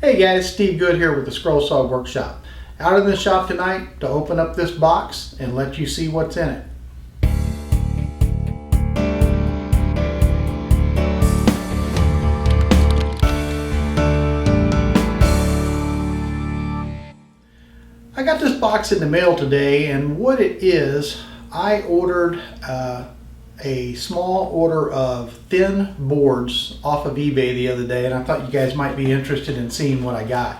Hey guys, Steve Good here with the Scroll Saw Workshop. Out in the shop tonight to open up this box and let you see what's in it. I got this box in the mail today, and what it is, I ordered a small order of thin boards off of eBay the other day, and I thought you guys might be interested in seeing what I got.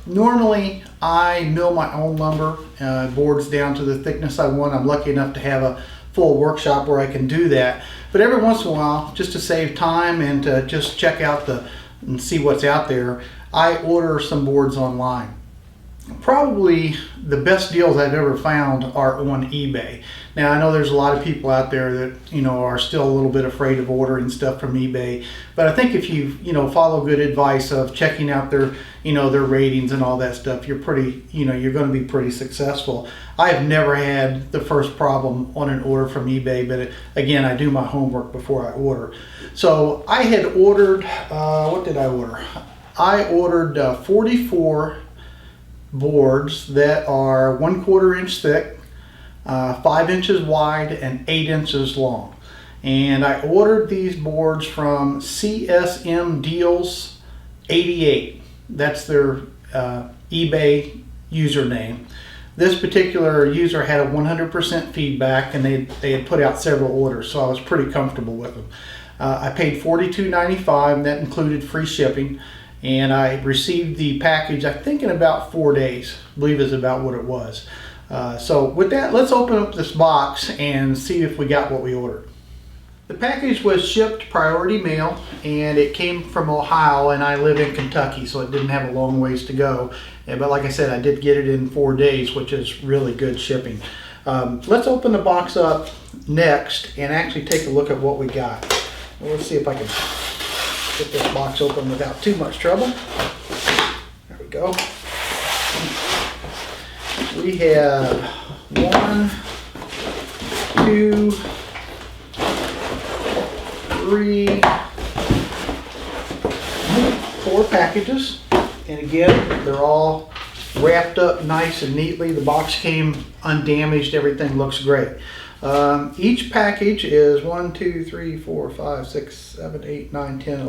Normally I mill my own lumber, boards down to the thickness I want. I'm lucky enough to have a full workshop where I can do that, but every once in a while, just to save time and to just check out and see what's out there, I order some boards online. Probably the best deals I've ever found are on eBay. Now I know there's a lot of people out there that are still a little bit afraid of ordering stuff from eBay, but I think if you follow good advice of checking out their their ratings and all that stuff, you're pretty you're going to be pretty successful. I have never had the first problem on an order from eBay, but again, I do my homework before I order. So I had ordered what did I order? I ordered 44 boards that are 1/4 inch thick, 5 inches wide, and 8 inches long. And I ordered these boards from CSM Deals 88. That's their eBay username. This particular user had a 100% feedback, and they had put out several orders, so I was pretty comfortable with them. I paid $42.95, and that included free shipping. And I received the package, I think, in about 4 days. I believe is about what it was. So with that, let's open up this box and see if we got what we ordered. The package was shipped priority mail, and it came from Ohio, and I live in Kentucky, so it didn't have a long ways to go. But like I said, I did get it in 4 days, which is really good shipping. Let's open the box up next and actually take a look at what we got. Let's see if I can get this box open without too much trouble. There we go. We have 1, 2, 3, 4 packages, and again, they're all wrapped up nice and neatly. The box came undamaged. Everything looks great. Each package is 1, 2, 3, 4, 5, 6, 7, 8, 9, 10,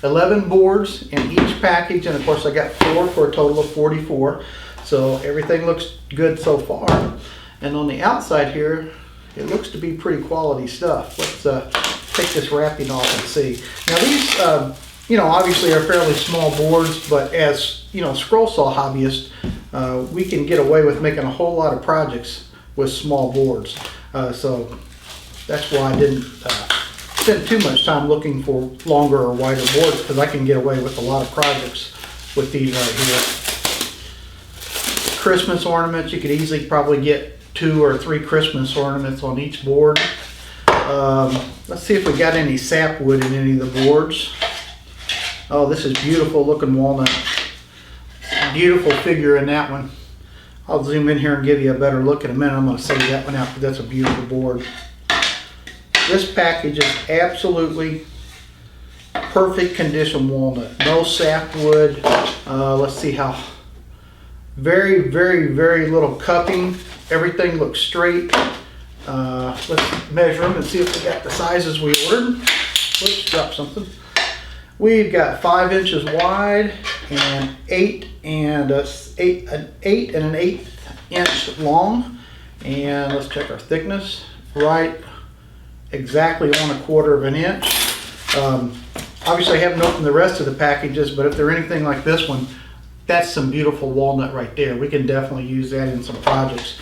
11 boards in each package, and of course I got 4 for a total of 44. So everything looks good so far. And on the outside here, it looks to be pretty quality stuff. Let's take this wrapping off and see. Now these, obviously are fairly small boards, but as scroll saw hobbyists, we can get away with making a whole lot of projects with small boards. So that's why I didn't spend too much time looking for longer or wider boards, because I can get away with a lot of projects with these right here. Christmas ornaments, you could easily probably get 2 or 3 Christmas ornaments on each board. Let's see if we got any sapwood in any of the boards. Oh, this is beautiful looking walnut. Beautiful figure in that one. I'll zoom in here and give you a better look in a minute. I'm going to save that one out because that's a beautiful board. This package is absolutely perfect condition walnut. No sapwood. Let's see how. Very, very, very little cupping. Everything looks straight. Let's measure them and see if we got the sizes we ordered. Let's drop something. We've got 5 inches wide and 8 and an 1/8 inch long. And let's check our thickness. Right exactly on 1/4 inch. Obviously I haven't opened the rest of the packages, but if they're anything like this one, that's some beautiful walnut right there. We can definitely use that in some projects.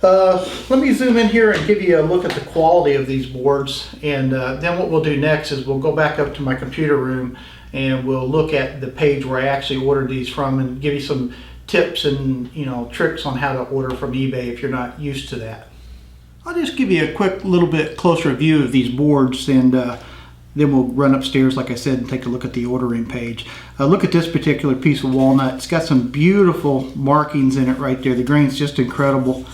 Let me zoom in here and give you a look at the quality of these boards, and then what we'll do next is we'll go back up to my computer room and we'll look at the page where I actually ordered these from and give you some tips and tricks on how to order from eBay if you're not used to that. I'll just give you a quick little bit closer view of these boards, and then we'll run upstairs, like I said, and take a look at the ordering page. Look at this particular piece of walnut. It's got some beautiful markings in it right there. The grain's just incredible.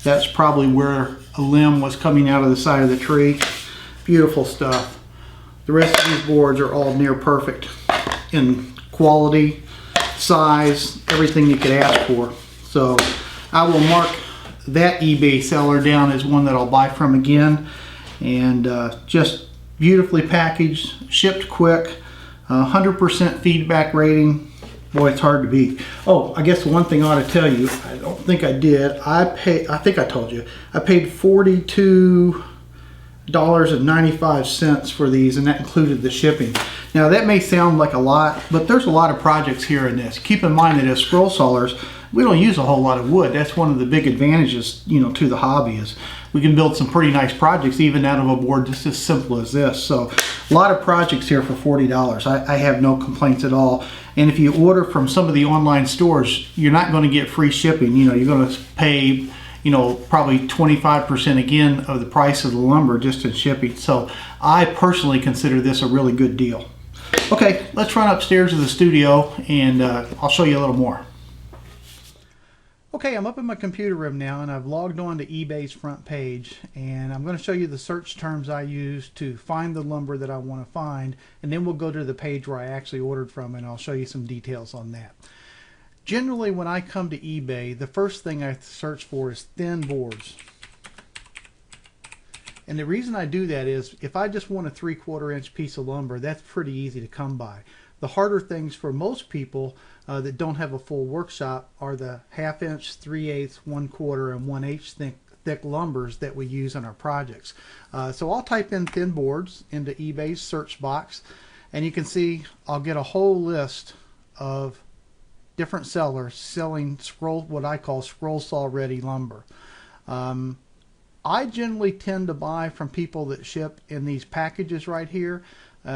That's probably where a limb was coming out of the side of the tree. Beautiful stuff. The rest of these boards are all near perfect. in quality, size, everything you could ask for. So I will mark that eBay seller down as one that I'll buy from again. And just beautifully packaged, shipped quick, 100% feedback rating. Boy, it's hard to beat. Oh, I guess one thing I ought to tell you, I don't think I did. I think I told you, I paid $42.95 for these, and that included the shipping. Now that may sound like a lot, but there's a lot of projects here in this. Keep in mind that as scroll sawers, we don't use a whole lot of wood. That's one of the big advantages, you know, to the hobby, is we can build some pretty nice projects even out of a board just as simple as this. So a lot of projects here for $40. I have no complaints at all. And if you order from some of the online stores, you're not going to get free shipping. You know, you're going to pay, you know, probably 25% again of the price of the lumber just in shipping. So I personally consider this a really good deal. Okay, let's run upstairs to the studio and I'll show you a little more. Okay, I'm up in my computer room now, and I've logged on to eBay's front page, and I'm going to show you the search terms I use to find the lumber that I want to find, and then we'll go to the page where I actually ordered from, and I'll show you some details on that. Generally, when I come to eBay, the first thing I search for is thin boards. And the reason I do that is if I just want a 3/4 inch piece of lumber, that's pretty easy to come by. The harder things for most people that don't have a full workshop are the 1/2 inch, 3/8, 1/4, and 1/8 thick lumbers that we use in our projects. So I'll type in thin boards into eBay's search box, and you can see I'll get a whole list of different sellers selling what I call scroll saw ready lumber. I generally tend to buy from people that ship in these packages right here.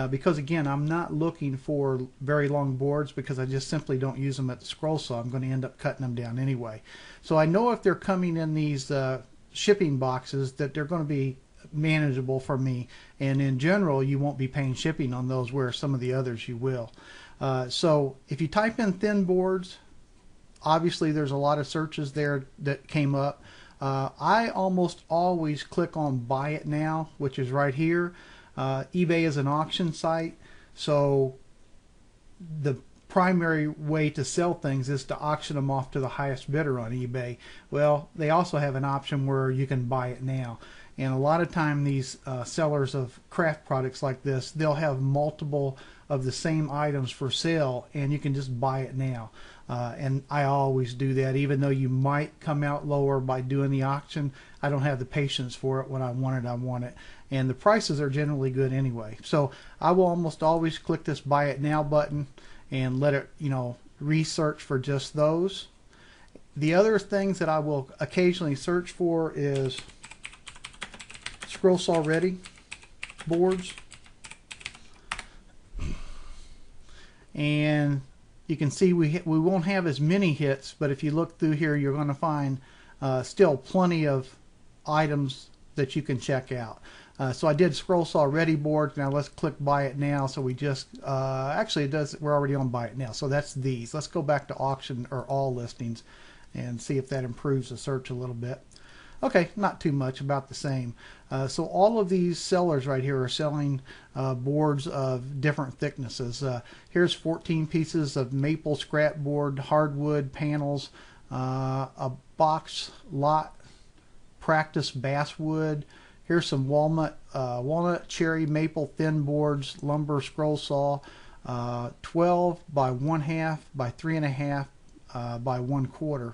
Because again, I'm not looking for very long boards because I just simply don't use them at the scroll saw. I'm going to end up cutting them down anyway. So I know if they're coming in these shipping boxes that they're going to be manageable for me, and in general you won't be paying shipping on those, where some of the others you will. So if you type in thin boards, obviously there's a lot of searches there that came up. I almost always click on buy it now, which is right here. eBay is an auction site, so the primary way to sell things is to auction them off to the highest bidder on eBay. Well, they also have an option where you can buy it now, and a lot of time these sellers of craft products like this, they'll have multiple of the same items for sale, and you can just buy it now. And I always do that, even though you might come out lower by doing the auction. I don't have the patience for it. When I want it, I want it. And the prices are generally good anyway. So I will almost always click this buy it now button and let it, you know, research for just those. The other things that I will occasionally search for is scroll saw ready boards. And you can see we won't have as many hits, but if you look through here, you're going to find still plenty of items that you can check out. So I did scroll saw ready boards. Now let's click buy it now. So we just actually it does. We're already on buy it now. So that's these. Let's go back to auction or all listings and see if that improves the search a little bit. Okay, not too much, about the same. So all of these sellers right here are selling boards of different thicknesses. Here's 14 pieces of maple scrap board, hardwood panels, a box lot practice basswood. Here's some walnut, cherry, maple thin boards, lumber scroll saw, 12 by 1/2 by 3.5 by 1/4.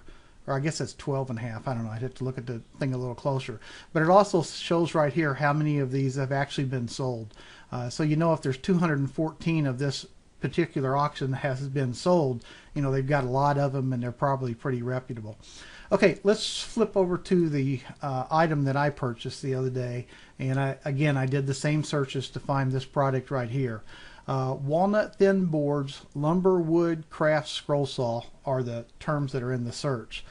Or I guess that's 12.5. I don't know. I'd have to look at the thing a little closer. But it also shows right here how many of these have actually been sold. So you know if there's 214 of this particular auction that has been sold, you know they've got a lot of them and they're probably pretty reputable. Okay, let's flip over to the item that I purchased the other day. And I did the same searches to find this product right here. Walnut thin boards, lumber wood craft scroll saw are the terms that are in the search.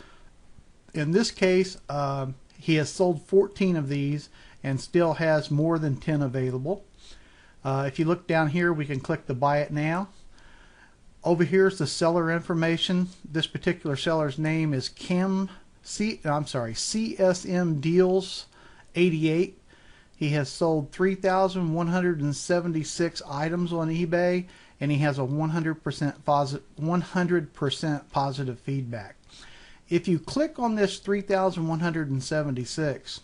In this case, he has sold 14 of these and still has more than 10 available. If you look down here, we can click the buy it now. Over here is the seller information. This particular seller's name is CSM Deals 88. He has sold 3,176 items on eBay, and he has a 100% positive feedback. If you click on this 3,176,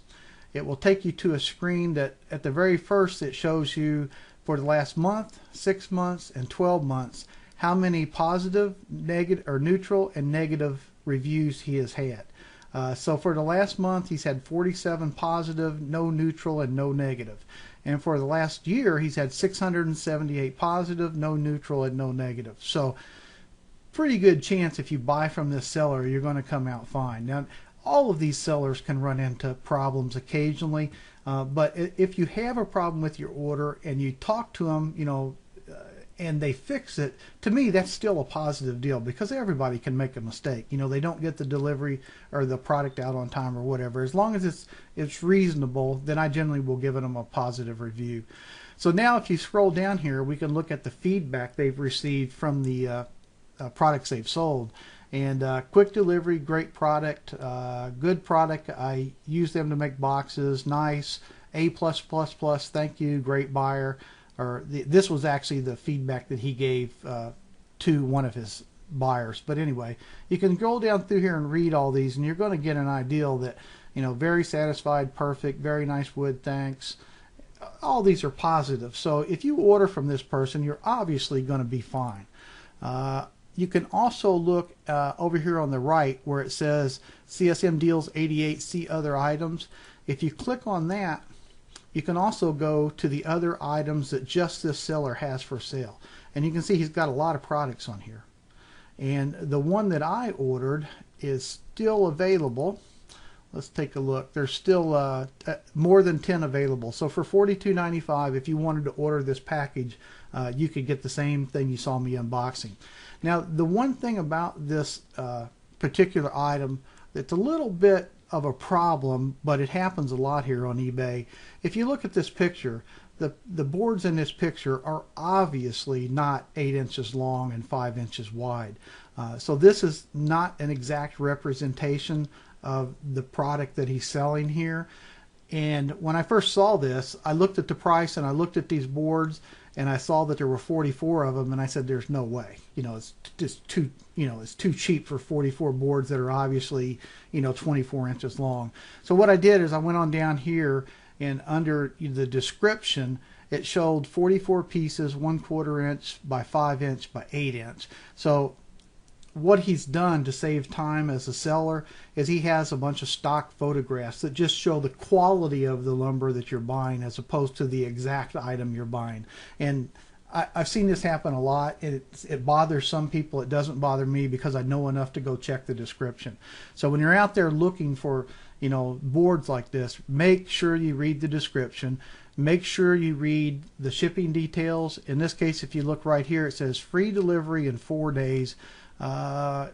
it will take you to a screen that at the very first it shows you for the last month, 6 months, and 12 months how many positive, negative, or neutral and negative reviews he has had. So for the last month he's had 47 positive, no neutral, and no negative. And for the last year he's had 678 positive, no neutral, and no negative. So pretty good chance if you buy from this seller you're going to come out fine. Now all of these sellers can run into problems occasionally, but if you have a problem with your order and you talk to them, and they fix it, to me that's still a positive deal, because everybody can make a mistake. They don't get the delivery or the product out on time or whatever. As long as it's reasonable, then I generally will give them a positive review. So now if you scroll down here, we can look at the feedback they've received from the products they've sold. And quick delivery, great product, good product. I use them to make boxes. Nice, A+++, thank you, great buyer. This was actually the feedback that he gave to one of his buyers. But anyway, you can go down through here and read all these, and you're going to get an idea that, very satisfied, perfect, very nice wood, thanks. All these are positive. So if you order from this person, you're obviously going to be fine. You can also look over here on the right where it says CSM Deals 88, see other items. If you click on that, you can also go to the other items that just this seller has for sale. And you can see he's got a lot of products on here. And the one that I ordered is still available. Let's take a look. There's still more than 10 available. So for $42.95, if you wanted to order this package, you could get the same thing you saw me unboxing. Now, the one thing about this particular item that's a little bit of a problem, but it happens a lot here on eBay. If you look at this picture, the boards in this picture are obviously not 8 inches long and 5 inches wide. So this is not an exact representation of the product that he's selling here. And when I first saw this, I looked at the price and I looked at these boards and I saw that there were 44 of them, and I said, there's no way. It's just too, it's too cheap for 44 boards that are obviously, 24 inches long. So what I did is I went on down here, and under the description, it showed 44 pieces, 1/4 inch by 5 inch by 8 inch. So what he's done to save time as a seller is he has a bunch of stock photographs that just show the quality of the lumber that you're buying as opposed to the exact item you're buying. And I've seen this happen a lot. It bothers some people. It doesn't bother me because I know enough to go check the description. So when you're out there looking for boards like this, make sure you read the description. Make sure you read the shipping details. In this case, if you look right here, it says free delivery in 4 days. I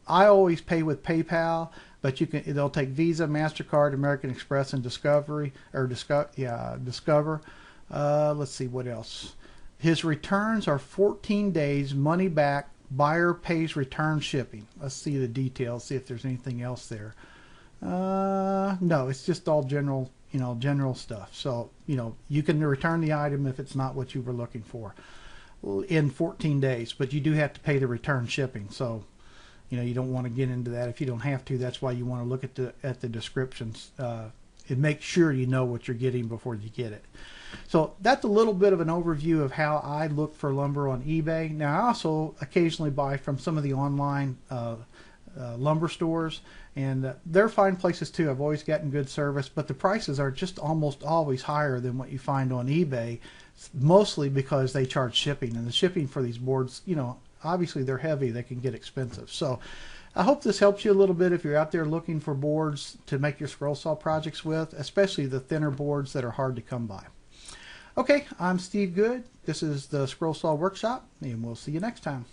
always pay with PayPal, but they'll take Visa, MasterCard, American Express, and Discover. Let's see what else. His returns are 14 days, money back, buyer pays return shipping. Let's see the details, see if there's anything else there. No, it's just all general stuff. So, you can return the item if it's not what you were looking for in 14 days, but you do have to pay the return shipping. So, you don't want to get into that if you don't have to. That's why you want to look at the descriptions and make sure you know what you're getting before you get it. So that's a little bit of an overview of how I look for lumber on eBay. Now, I also occasionally buy from some of the online lumber stores, and they're fine places too. I've always gotten good service, but the prices are just almost always higher than what you find on eBay, mostly because they charge shipping, and the shipping for these boards, obviously they're heavy, they can get expensive. So I hope this helps you a little bit if you're out there looking for boards to make your scroll saw projects with, especially the thinner boards that are hard to come by. Okay, I'm Steve Good. This is the Scroll Saw Workshop, and we'll see you next time.